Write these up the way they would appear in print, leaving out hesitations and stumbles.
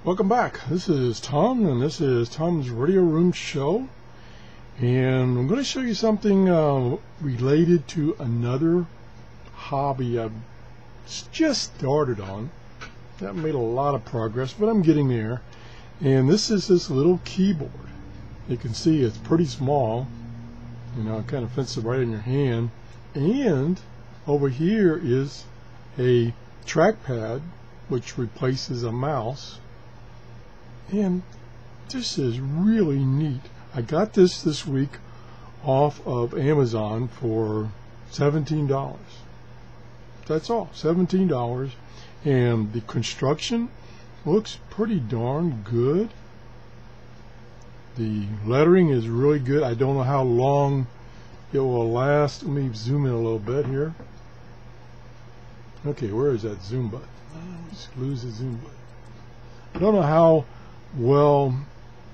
Welcome back. This is Tom, and this is Tom's Radio Room Show. And I'm going to show you something related to another hobby I've just started on. I haven't made a lot of progress, but I'm getting there. And this is this little keyboard. You can see it's pretty small. You know, it kind of fits right in your hand. And over here is a trackpad, which replaces a mouse. And this is really neat. I got this week off of Amazon for $17. That's all, $17. And the construction looks pretty darn good. The lettering is really good. I don't know how long it will last. Let me zoom in a little bit here. Okay, where is that zoom button? Oh, just lose the zoom button. I don't know how well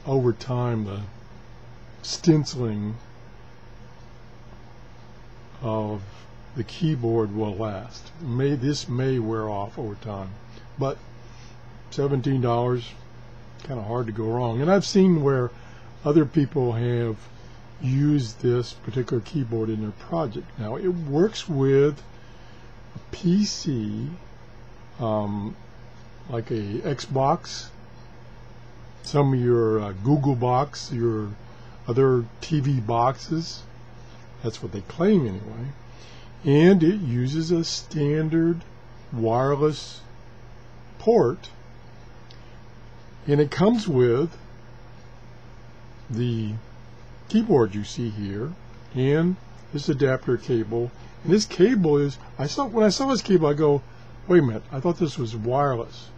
over time the stenciling of the keyboard will last. This may wear off over time, but $17, kind of hard to go wrong. And I've seen where other people have used this particular keyboard in their project. Now it works with a PC, like a Xbox, some of your Google box, your other TV boxes. That's what they claim anyway. And it uses a standard wireless port, and it comes with the keyboard you see here and this adapter cable. And this cable is, when I saw this cable, I go, wait a minute, I thought this was wireless.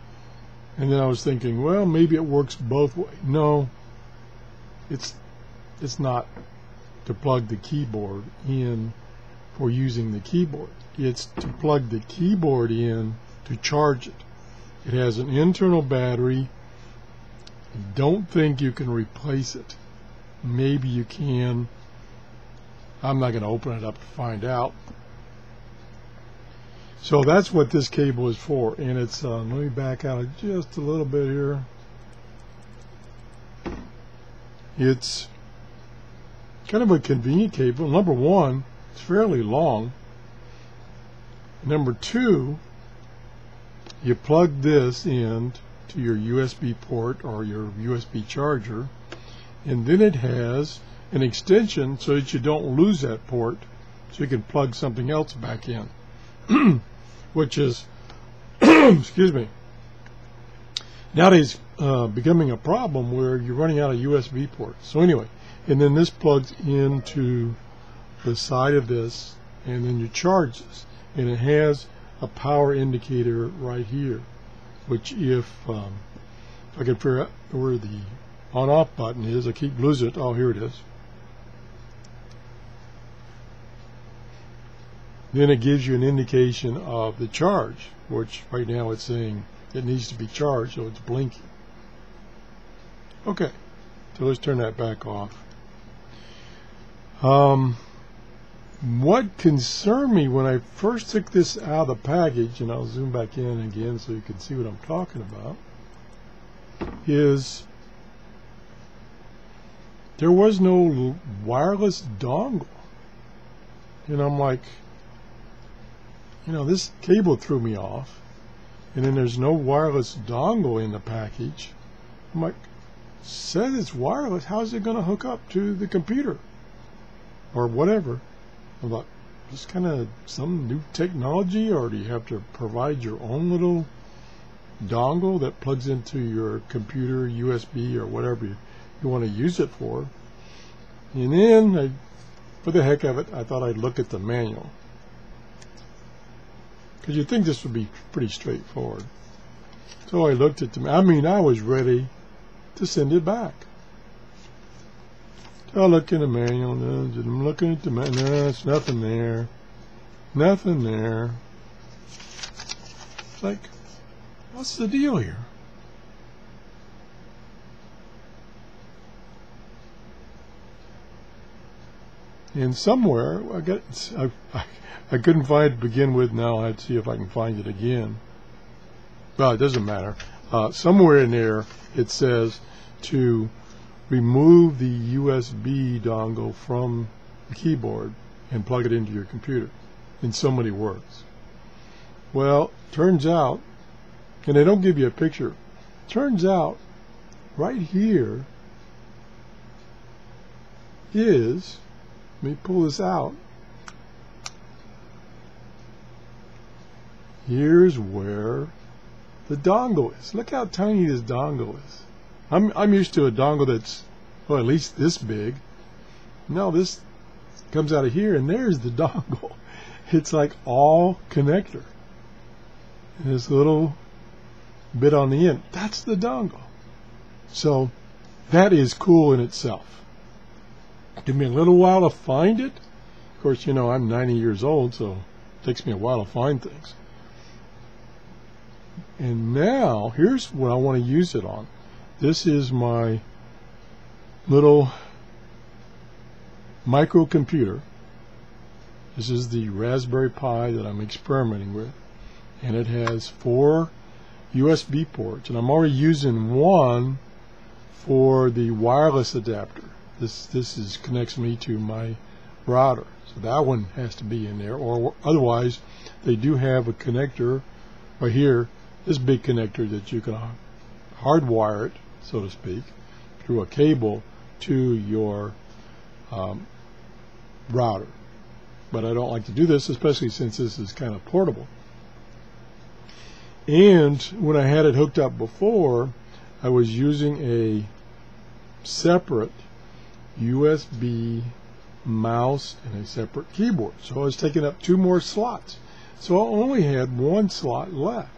And then I was thinking, well, maybe it works both ways. No, it's not to plug the keyboard in for using the keyboard. It's to plug the keyboard in to charge it. It has an internal battery. I don't think you can replace it. Maybe you can. I'm not going to open it up to find out. So that's what this cable is for. And it's, let me back out just a little bit here. It's kind of a convenient cable. Number one, it's fairly long. Number two, you plug this in to your USB port or your USB charger, and then it has an extension so that you don't lose that port, so you can plug something else back in, which is excuse me, nowadays becoming a problem where you're running out of USB ports. So anyway, and then this plugs into the side of this, and then you charge this, and it has a power indicator right here, which if I can figure out where the on-off button is, I keep losing it. Oh, here it is. Then it gives you an indication of the charge, which right now it's saying it needs to be charged, so it's blinking. Okay, so let's turn that back off. What concerned me when I first took this out of the package, and I'll zoom back in again so you can see what I'm talking about, is there was no wireless dongle. And I'm like, you know, this cable threw me off, and then there's no wireless dongle in the package. I'm like, says it's wireless, how's it going to hook up to the computer or whatever? I'm like, is this kind of some new technology, or do you have to provide your own little dongle that plugs into your computer, USB, or whatever you want to use it for? And then, for the heck of it, I thought I'd look at the manual, because you'd think this would be pretty straightforward. So I looked at I was ready to send it back. So I look in the manual, I'm looking at the manual, no, there's nothing there. Nothing there. It's like, what's the deal here? And somewhere, I couldn't find it to begin with. Now I have to see if I can find it again. Well, it doesn't matter. somewhere in there it says to remove the USB dongle from the keyboard and plug it into your computer in so many words. Well, turns out, and they don't give you a picture, turns out right here is, let me pull this out, here's where the dongle is. Look how tiny this dongle is. I'm used to a dongle that's, well, at least this big. No, this comes out of here, and there's the dongle. It's like all connector. And this little bit on the end, that's the dongle. So that is cool in itself. It took me a little while to find it. Of course, you know, I'm 90 years old, so it takes me a while to find things. And now, here's what I want to use it on. This is my little microcomputer. This is the Raspberry Pi that I'm experimenting with. And it has 4 USB ports. And I'm already using one for the wireless adapter. This connects me to my router. So that one has to be in there. Or otherwise, they do have a connector right here. This big connector that you can hardwire it, so to speak, through a cable to your router. But I don't like to do this, especially since this is kind of portable. And when I had it hooked up before, I was using a separate USB mouse and a separate keyboard. So I was taking up 2 more slots. So I only had 1 slot left.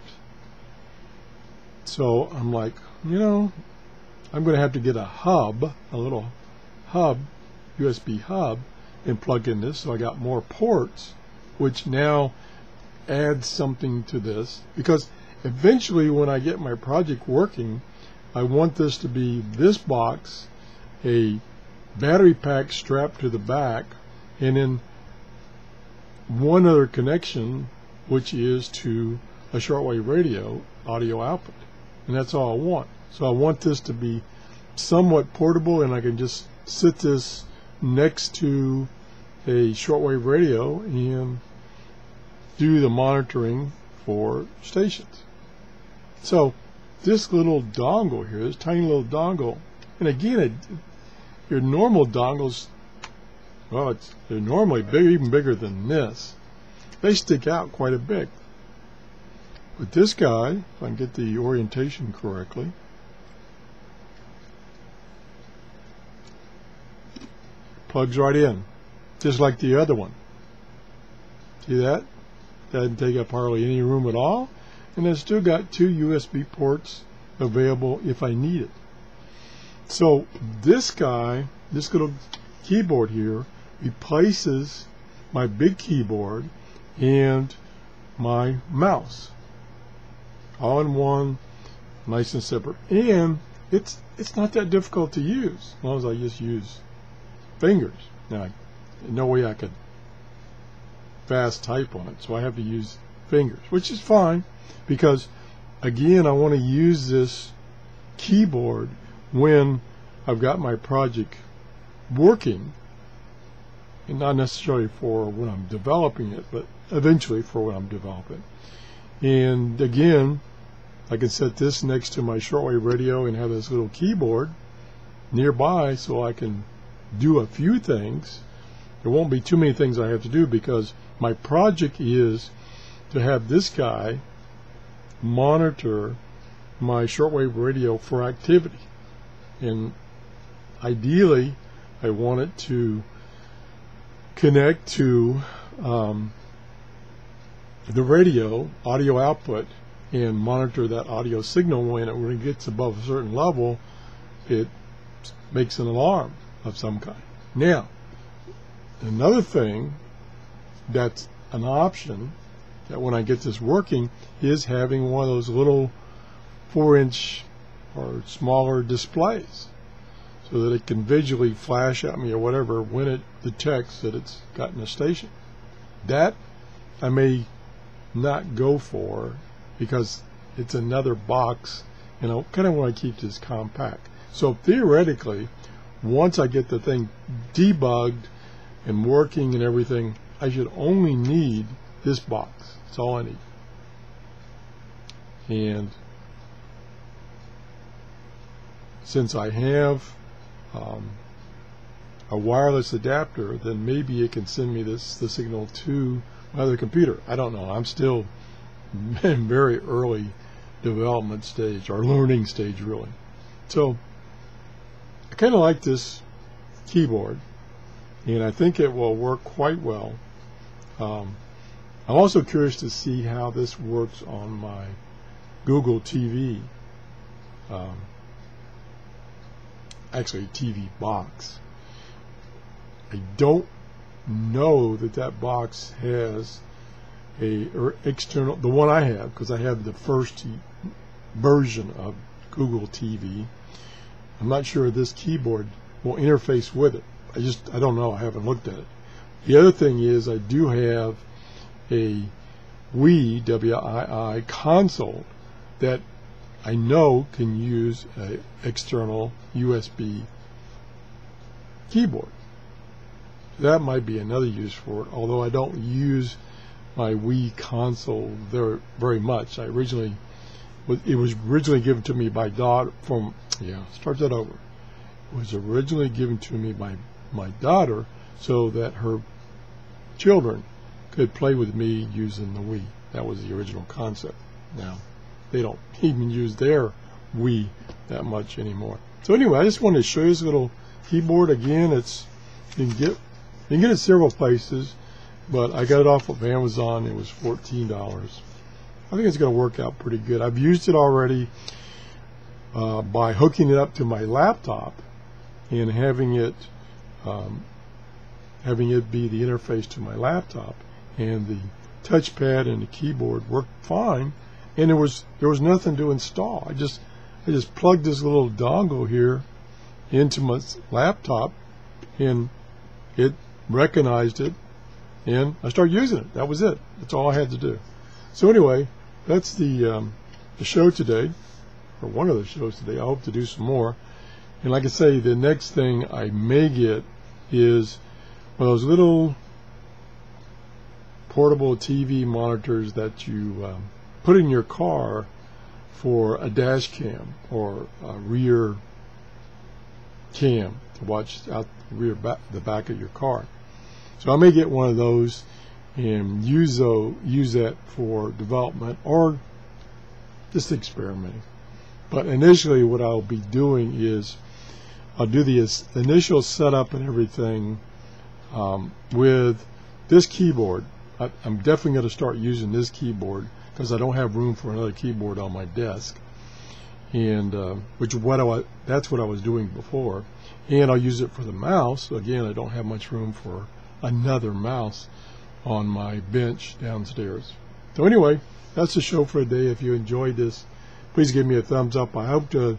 So I'm like, you know, I'm going to have to get a hub, a little hub, USB hub, and plug in this. So I got more ports, which now adds something to this. Because eventually when I get my project working, I want this to be this box, a battery pack strapped to the back, and then one other connection, which is to a shortwave radio audio output. And that's all I want. So I want this to be somewhat portable, and I can just sit this next to a shortwave radio and do the monitoring for stations. So this little dongle here, this tiny little dongle, and again, your normal dongles, well, they're normally big, even bigger than this. They stick out quite a bit. But this guy, if I can get the orientation correctly, plugs right in, just like the other one. See that? Doesn't take up hardly any room at all, and it's still got 2 USB ports available if I need it. So this guy, this little keyboard here, replaces my big keyboard and my mouse, all in one, nice and separate. And it's not that difficult to use, as long as I just use fingers. Now, no way I could fast type on it, so I have to use fingers, which is fine, because again, I want to use this keyboard when I've got my project working, and not necessarily for when I'm developing it, but eventually for when I'm developing. And again, I can set this next to my shortwave radio and have this little keyboard nearby so I can do a few things. There won't be too many things I have to do, because my project is to have this guy monitor my shortwave radio for activity. And ideally, I want it to connect to the radio audio output and monitor that audio signal. When it gets above a certain level, it makes an alarm of some kind. Now, another thing that's an option that when I get this working is having one of those little 4-inch or smaller displays, so that it can visually flash at me or whatever when it detects that it's gotten a station. That I may not go for, because it's another box and I kind of want to keep this compact. So theoretically, once I get the thing debugged and working and everything, I should only need this box. That's all I need. And since I have a wireless adapter, then maybe it can send me the signal to my other computer. I don't know. I'm still in very early development stage, or learning stage really. So I kind of like this keyboard, and I think it will work quite well. I'm also curious to see how this works on my Google TV, actually TV box. I don't know that box has external, the one I have, because I have the first version of Google TV. I'm not sure this keyboard will interface with it. I don't know. I haven't looked at it. The other thing is I do have a Wii, W-I-I, console that I know can use an external USB keyboard. That might be another use for it, although I don't use my Wii console very much. It was originally given to me by daughter start that over. It was originally given to me by my daughter so that her children could play with me using the Wii. That was the original concept. Now, they don't even use their Wii that much anymore. So anyway, I just wanted to show you this little keyboard. Again, you can get it several places, but I got it off of Amazon. It was $14. I think it's going to work out pretty good. I've used it already by hooking it up to my laptop and having it be the interface to my laptop, and the touchpad and the keyboard worked fine, and there was nothing to install. I just plugged this little dongle here into my laptop, and it recognized it, and I started using it. That was it. That's all I had to do. So anyway, that's the show today, or one of the shows today. I hope to do some more. And like I say, the next thing I may get is one of those little portable TV monitors that you put in your car for a dash cam or a rear cam to watch out the back of your car. So I may get one of those and use that for development or just experimenting. But initially what I'll be doing is I'll do the initial setup and everything with this keyboard. I'm definitely going to start using this keyboard because I don't have room for another keyboard on my desk, and that's what I was doing before. And I'll use it for the mouse. Again, I don't have much room for another mouse on my bench downstairs. So anyway, that's the show for today. If you enjoyed this, please give me a thumbs up. I hope to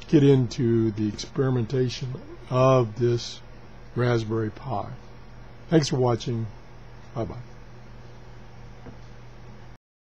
get into the experimentation of this Raspberry Pi. Thanks for watching. Bye-bye.